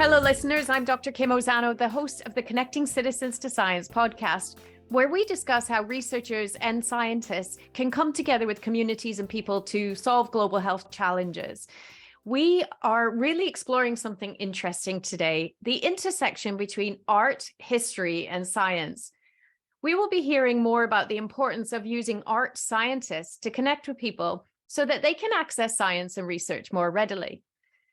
Hello, listeners. I'm Dr. Kim Ozano, the host of the Connecting Citizens to Science podcast, where we discuss how researchers and scientists can come together with communities and people to solve global health challenges. We are really exploring something interesting today, the intersection between art, history, and science. We will be hearing more about the importance of using art scientists to connect with people so that they can access science and research more readily.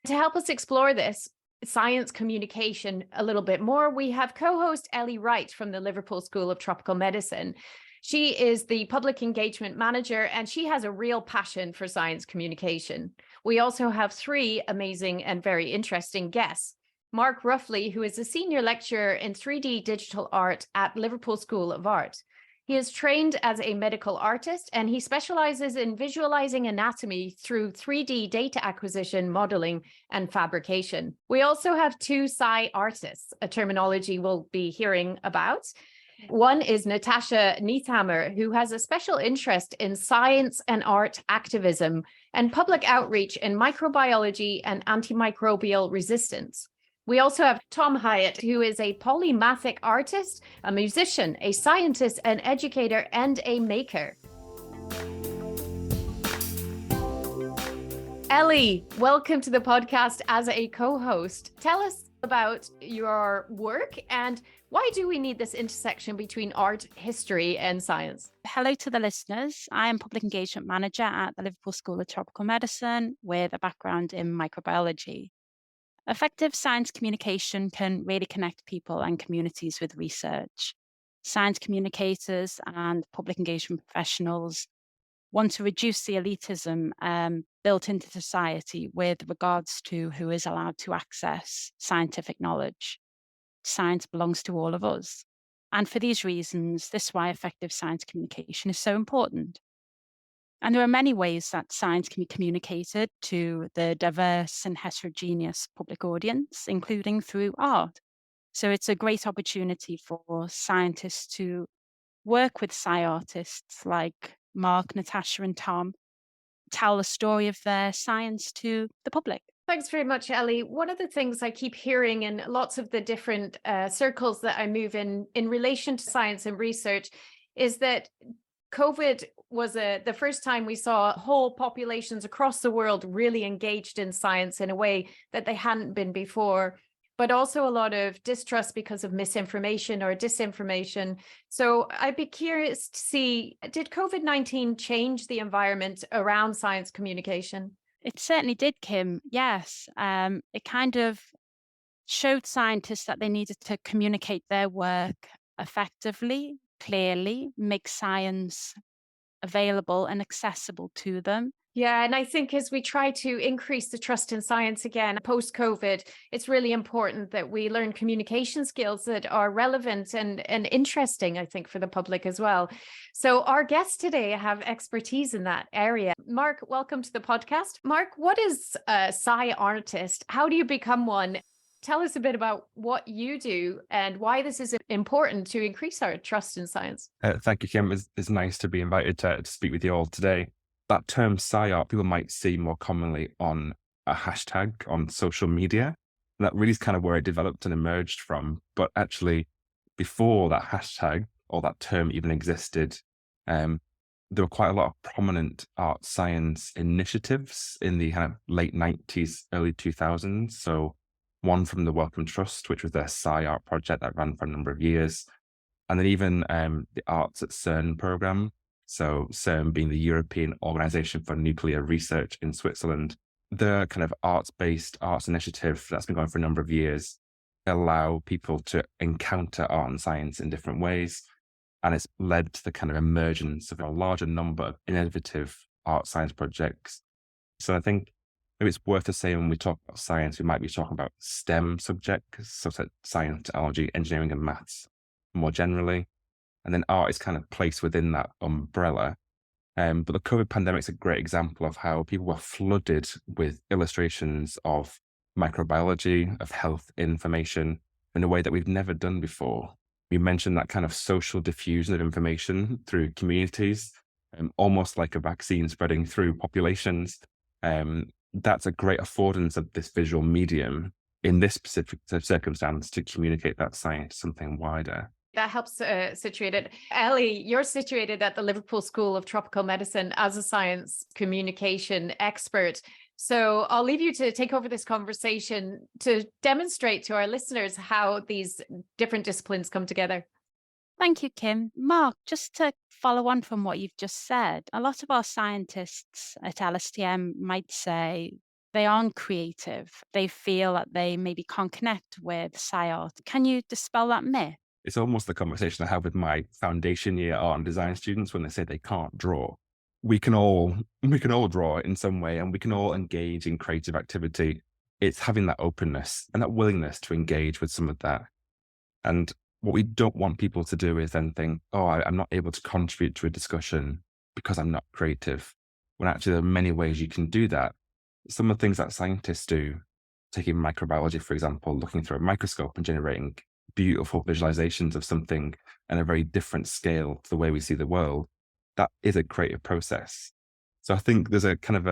To help us explore this, science communication a little bit more, we have co-host Elli Wright from the Liverpool School of Tropical Medicine. She is the public engagement manager, and she has a real passion for science communication. We also have three amazing and very interesting guests. Mark Ruffley, who is a senior lecturer in 3D digital art at Liverpool School of Art. He is trained as a medical artist, and he specializes in visualizing anatomy through 3D data acquisition, modeling, and fabrication. We also have two SciArtists, a terminology we'll be hearing about. One is Natasha Niethamer, who has a special interest in science and art activism and public outreach in microbiology and antimicrobial resistance. We also have Tom Hyatt, who is a polymathic artist, a musician, a scientist, an educator, and a maker. Elli, welcome to the podcast as a co-host. Tell us about your work and why do we need this intersection between art, history, and science? Hello to the listeners. I am Public Engagement Manager at the Liverpool School of Tropical Medicine with a background in microbiology. Effective science communication can really connect people and communities with research. Science communicators and public engagement professionals want to reduce the elitism built into society with regards to who is allowed to access scientific knowledge. Science belongs to all of us. And for these reasons, this is why effective science communication is so important. And there are many ways that science can be communicated to the diverse and heterogeneous public audience, including through art. So it's a great opportunity for scientists to work with SciArtists like Mark, Natasha, and Tom, tell the story of their science to the public. Thanks very much, Elli. One of the things I keep hearing in lots of the different circles that I move in relation to science and research is that COVID was the first time we saw whole populations across the world really engaged in science in a way that they hadn't been before, but also a lot of distrust because of misinformation or disinformation. So I'd be curious to see, did COVID-19 change the environment around science communication? It certainly did, Kim. Yes. It kind of showed scientists that they needed to communicate their work effectively, clearly, make science available and accessible to them. Yeah, and I think as we try to increase the trust in science again, post-COVID, it's really important that we learn communication skills that are relevant and interesting, I think, for the public as well. So our guests today have expertise in that area. Mark, welcome to the podcast. Mark, what is a SciArtist? How do you become one? Tell us a bit about what you do and why this is important to increase our trust in science. Thank you, Kim. It's nice to be invited to speak with you all today. That term SciArt, people might see more commonly on a hashtag on social media. And that really is kind of where it developed and emerged from. But actually, before that hashtag or that term even existed, there were quite a lot of prominent art science initiatives in the kind of late 90s, early 2000s. So one from the Wellcome Trust, which was their SciArt project that ran for a number of years. And then even the Arts at CERN program. So CERN being the European Organization for Nuclear Research in Switzerland. The kind of arts-based arts initiative that's been going for a number of years allow people to encounter art and science in different ways. And it's led to the kind of emergence of a larger number of innovative art science projects. So I think maybe it's worth to say when we talk about science, we might be talking about STEM subjects, so science, technology, engineering, and maths more generally. And then art is kind of placed within that umbrella. But the COVID pandemic is a great example of how people were flooded with illustrations of microbiology, of health information in a way that we've never done before. You mentioned that kind of social diffusion of information through communities, almost like a vaccine spreading through populations. That's a great affordance of this visual medium in this specific circumstance to communicate that science to something wider. That helps situate it. Elli, you're situated at the Liverpool School of Tropical Medicine as a science communication expert. So I'll leave you to take over this conversation to demonstrate to our listeners how these different disciplines come together. Thank you, Kim. Mark, just to follow on from what you've just said, a lot of our scientists at LSTM might say they aren't creative. They feel that they maybe can't connect with SciArt. Can you dispel that myth? It's almost the conversation I have with my foundation year art and design students when they say they can't draw. We can all draw in some way, and we can all engage in creative activity. It's having that openness and that willingness to engage with some of that. And what we don't want people to do is then think, oh, I'm not able to contribute to a discussion because I'm not creative. When actually there are many ways you can do that. Some of the things that scientists do, taking microbiology, for example, looking through a microscope and generating beautiful visualizations of something on a very different scale to the way we see the world, that is a creative process. So I think there's a kind of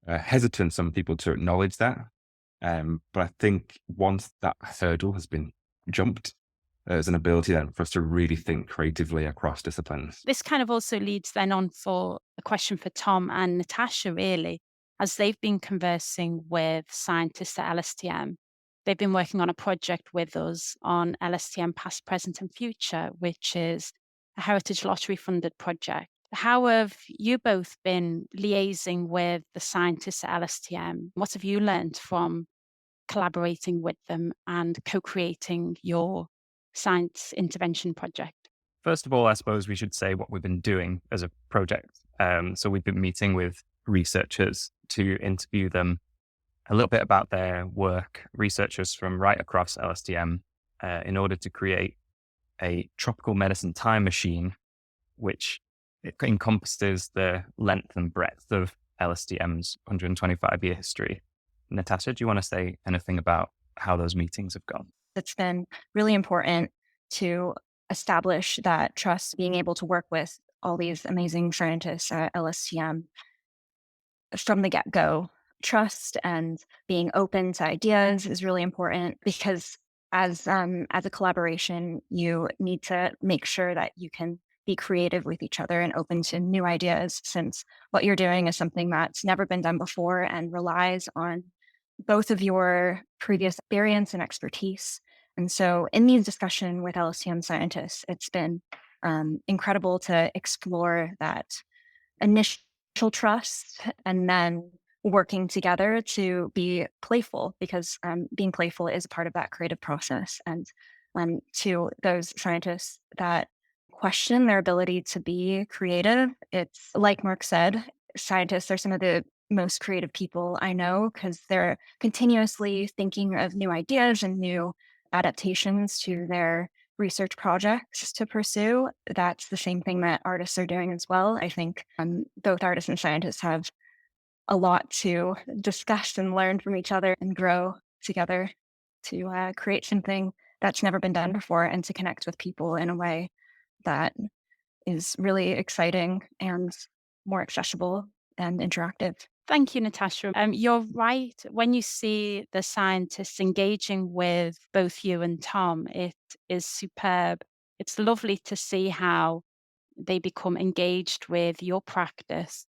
a hesitance on people to acknowledge that. But I think once that hurdle has been jumped, there's an ability then for us to really think creatively across disciplines. This kind of also leads then on for a question for Tom and Natasha, really, as they've been conversing with scientists at LSTM. They've been working on a project with us on LSTM Past, Present and Future, which is a Heritage Lottery funded project. How have you both been liaising with the scientists at LSTM? What have you learned from collaborating with them and co-creating your science intervention project? First of all, I suppose we should say what we've been doing as a project. So we've been meeting with researchers to interview them a little bit about their work, researchers from right across LSTM, in order to create a tropical medicine time machine, which encompasses the length and breadth of LSTM's 125-year history. Natasha, do you want to say anything about how those meetings have gone? It's been really important to establish that trust, being able to work with all these amazing scientists at LSTM from the get-go. Trust and being open to ideas is really important because as a collaboration, you need to make sure that you can be creative with each other and open to new ideas, since what you're doing is something that's never been done before and relies on both of your previous experience and expertise. And so in these discussions with LSTM scientists, it's been incredible to explore that initial trust and then working together to be playful, because being playful is a part of that creative process. And to those scientists that question their ability to be creative, it's like Mark said, scientists are some of the most creative people I know because they're continuously thinking of new ideas and new adaptations to their research projects to pursue. That's the same thing that artists are doing as well. I think both artists and scientists have a lot to discuss and learn from each other and grow together to create something that's never been done before and to connect with people in a way that is really exciting and more accessible and interactive. Thank you, Natasha. You're right. When you see the scientists engaging with both you and Tom, it is superb. It's lovely to see how they become engaged with your practice.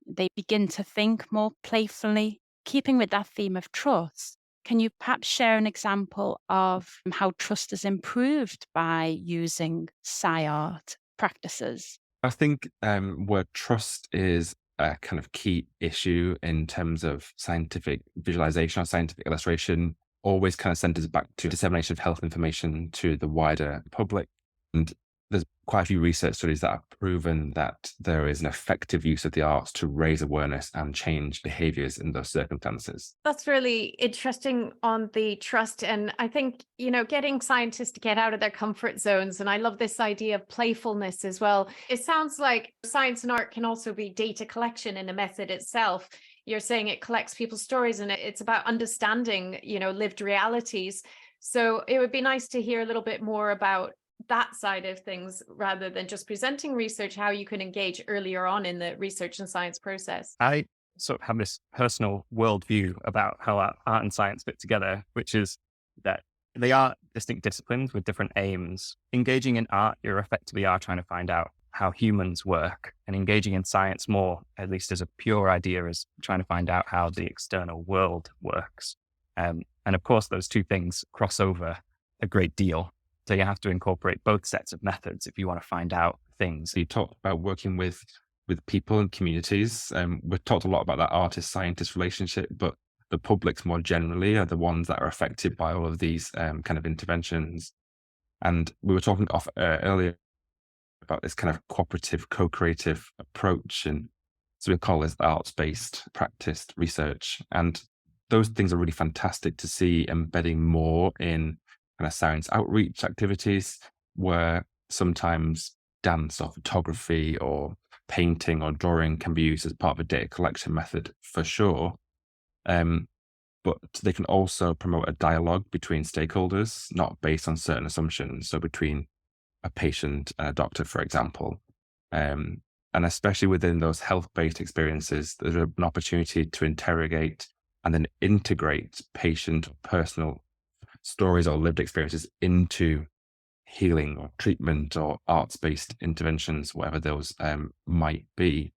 They begin to think more playfully, keeping with that theme of trust. Can you perhaps share an example of how trust is improved by using SciArt practices? I think where trust is a kind of key issue in terms of scientific visualization or scientific illustration always kind of centers back to dissemination of health information to the wider public. And there's quite a few research studies that have proven that there is an effective use of the arts to raise awareness and change behaviors in those circumstances. That's really interesting on the trust. And I think, getting scientists to get out of their comfort zones. And I love this idea of playfulness as well. It sounds like science and art can also be data collection in a method itself. You're saying it collects people's stories and it's about understanding, lived realities. So it would be nice to hear a little bit more about that side of things rather than just presenting research, how you can engage earlier on in the research and science process. I sort of have this personal worldview about how art and science fit together, which is that they are distinct disciplines with different aims. Engaging in art, you effectively are trying to find out how humans work, and engaging in science more, at least as a pure idea, is trying to find out how the external world works. And of course, those two things cross over a great deal. So you have to incorporate both sets of methods if you want to find out things. So you talked about working with people and communities. We've talked a lot about that artist-scientist relationship, but the publics more generally are the ones that are affected by all of these kind of interventions. And we were talking earlier about this kind of cooperative, co-creative approach. And so we call this arts-based practice research. And those things are really fantastic to see embedding more in kind of science outreach activities, where sometimes dance or photography or painting or drawing can be used as part of a data collection method for sure. But they can also promote a dialogue between stakeholders, not based on certain assumptions. So between a patient and a doctor, for example. And especially within those health-based experiences, there's an opportunity to interrogate and then integrate patient personal stories or lived experiences into healing or treatment or arts-based interventions, whatever those might be.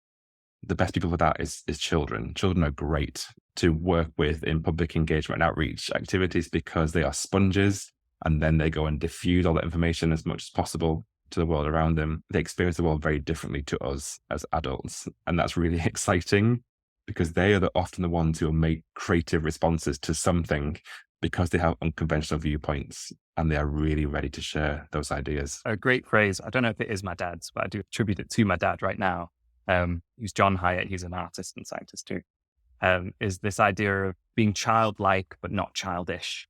The best people for that is children. Children are great to work with in public engagement and outreach activities because they are sponges, and then they go and diffuse all that information as much as possible to the world around them. They experience the world very differently to us as adults. And that's really exciting because they are often the ones who will make creative responses to something because they have unconventional viewpoints and they are really ready to share those ideas. A great phrase. I don't know if it is my dad's, but I do attribute it to my dad right now. He's John Hyatt. He's an artist and scientist too. Is this idea of being childlike but not childish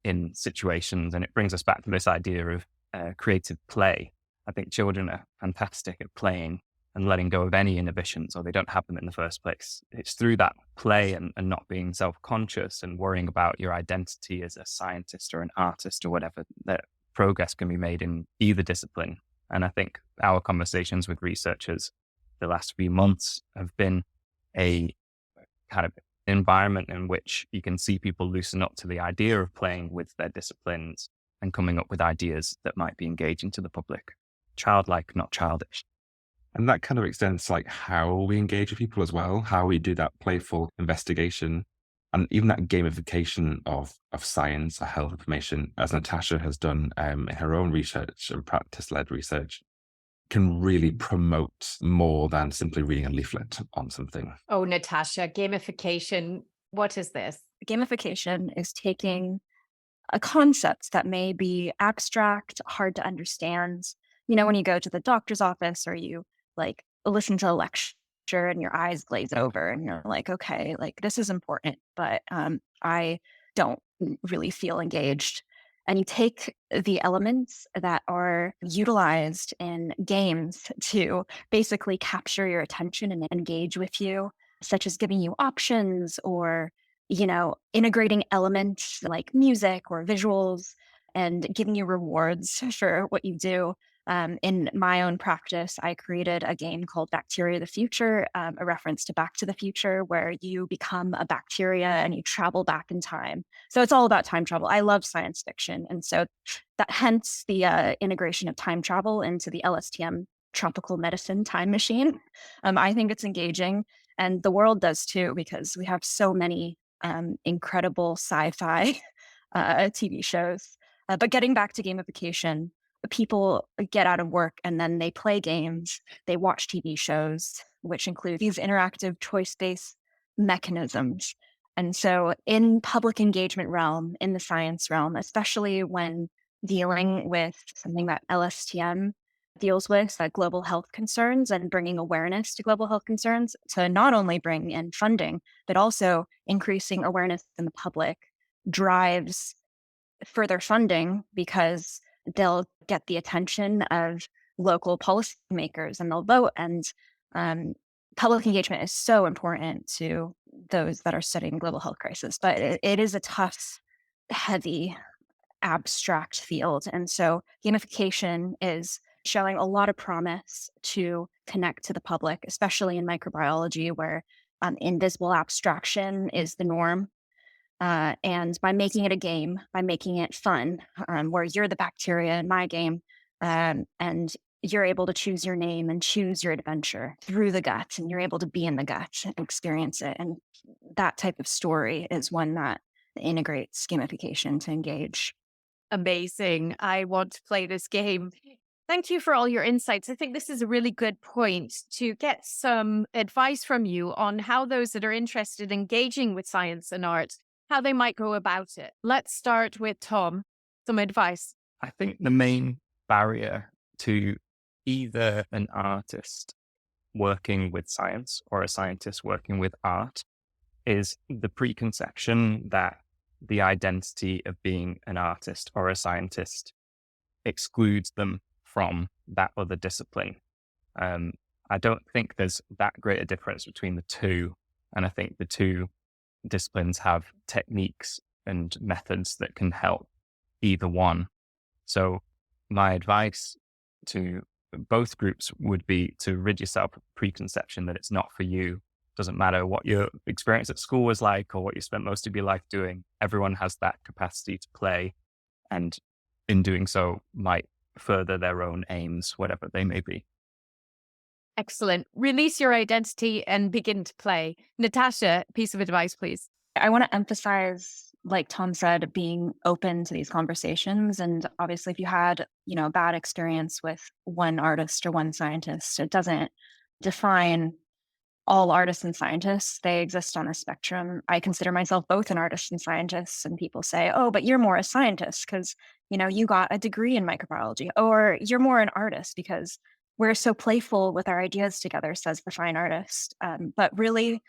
in situations. And it brings us back to this idea of creative play. I think children are fantastic at playing and letting go of any inhibitions, or they don't have them in the first place. It's through that play and not being self-conscious and worrying about your identity as a scientist or an artist or whatever, that progress can be made in either discipline. And I think our conversations with researchers the last few months have been a kind of environment in which you can see people loosen up to the idea of playing with their disciplines and coming up with ideas that might be engaging to the public. Childlike, not childish. And that kind of extends to like how we engage with people as well, how we do that playful investigation, and even that gamification of science or health information, as Natasha has done in her own research and practice-led research, can really promote more than simply reading a leaflet on something. Oh, Natasha, gamification, what is this? Gamification is taking a concept that may be abstract, hard to understand. You know, when you go to the doctor's office or you like listen to a lecture and your eyes glaze over and you're like, okay, like this is important, but I don't really feel engaged. And you take the elements that are utilized in games to basically capture your attention and engage with you, such as giving you options or, you know, integrating elements like music or visuals and giving you rewards for what you do. In my own practice, I created a game called Bacteria the Future, a reference to Back to the Future, where you become a bacteria and you travel back in time. So it's all about time travel. I love science fiction. And so that hence the integration of time travel into the LSTM tropical medicine time machine. I think it's engaging, and the world does too, because we have so many incredible sci-fi TV shows. But getting back to gamification, people get out of work and then they play games, they watch TV shows, which include these interactive choice-based mechanisms. And so in public engagement realm, in the science realm, especially when dealing with something that LSTM deals with, global health concerns and bringing awareness to global health concerns, to not only bring in funding, but also increasing awareness in the public drives further funding, because they'll get the attention of local policymakers and they'll vote. And public engagement is so important to those that are studying global health crisis, but it is a tough, heavy, abstract field. And so gamification is showing a lot of promise to connect to the public, especially in microbiology, where invisible abstraction is the norm. And by making it a game, by making it fun, where you're the bacteria in my game, and you're able to choose your name and choose your adventure through the gut, and you're able to be in the gut and experience it. And that type of story is one that integrates gamification to engage. Amazing. I want to play this game. Thank you for all your insights. I think this is a really good point to get some advice from you on how those that are interested in engaging with science and art, how they might go about it. Let's start with Tom. Some advice. I think the main barrier to either an artist working with science or a scientist working with art is the preconception that the identity of being an artist or a scientist excludes them from that other discipline. I don't think there's that great a difference between the two. And I think the two disciplines have techniques and methods that can help either one. So my advice to both groups would be to rid yourself of preconception that it's not for you. Doesn't matter what your experience at school was like or what you spent most of your life doing. Everyone has that capacity to play, and in doing so might further their own aims, whatever they may be. Excellent. Release your identity and begin to play. Natasha, piece of advice, please. I want to emphasize, like Tom said, being open to these conversations. And obviously, if you had, a bad experience with one artist or one scientist, it doesn't define all artists and scientists. They exist on a spectrum. I consider myself both an artist and scientist, and people say, oh, but you're more a scientist because, you got a degree in microbiology, or you're more an artist because we're so playful with our ideas together, says the fine artist. But really,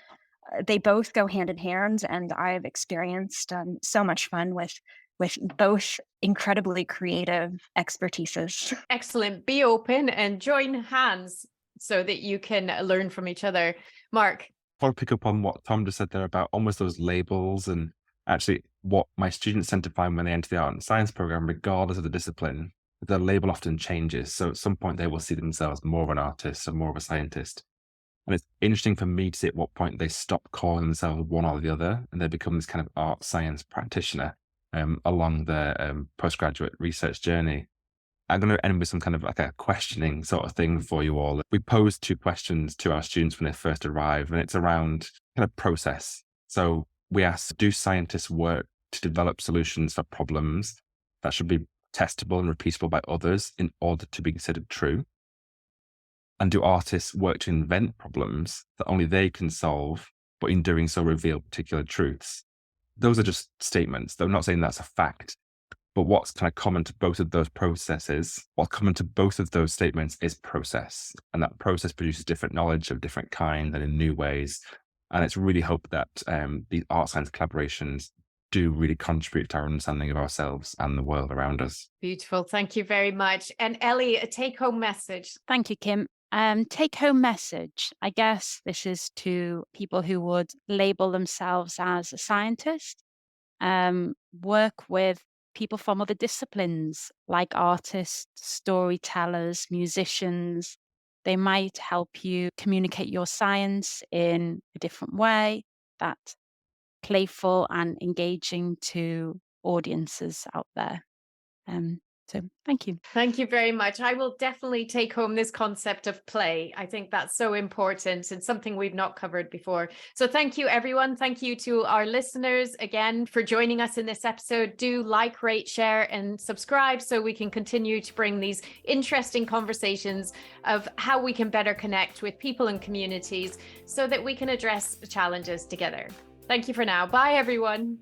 they both go hand in hand, and I've experienced so much fun with both incredibly creative expertises. Excellent. Be open and join hands so that you can learn from each other. Mark. I want to pick up on what Tom just said there about almost those labels, and actually what my students tend to find when they enter the art and science program, regardless of the discipline, the label often changes. So at some point they will see themselves more of an artist or more of a scientist. And it's interesting for me to see at what point they stop calling themselves one or the other, and they become this kind of art science practitioner along their postgraduate research journey. I'm going to end with some kind of like a questioning sort of thing for you all. We posed 2 questions to our students when they first arrive, and it's around kind of process. So we asked, do scientists work to develop solutions for problems that should be testable and repeatable by others in order to be considered true? And do artists work to invent problems that only they can solve, but in doing so reveal particular truths? Those are just statements. They're not saying that's a fact. But what's kind of common to both of those processes, what's common to both of those statements is process. And that process produces different knowledge of different kind and in new ways. And it's really hope that these art science collaborations do really contribute to our understanding of ourselves and the world around us. Beautiful. Thank you very much. And Elli, a take-home message. Thank you, Kim. Take-home message. I guess this is to people who would label themselves as a scientist. Work with people from other disciplines like artists, storytellers, musicians. They might help you communicate your science in a different way that's playful and engaging to audiences out there. So thank you. Thank you very much. I will definitely take home this concept of play. I think that's so important and something we've not covered before. So thank you, everyone. Thank you to our listeners again for joining us in this episode. Do like, rate, share, and subscribe so we can continue to bring these interesting conversations of how we can better connect with people and communities so that we can address challenges together. Thank you for now. Bye, everyone.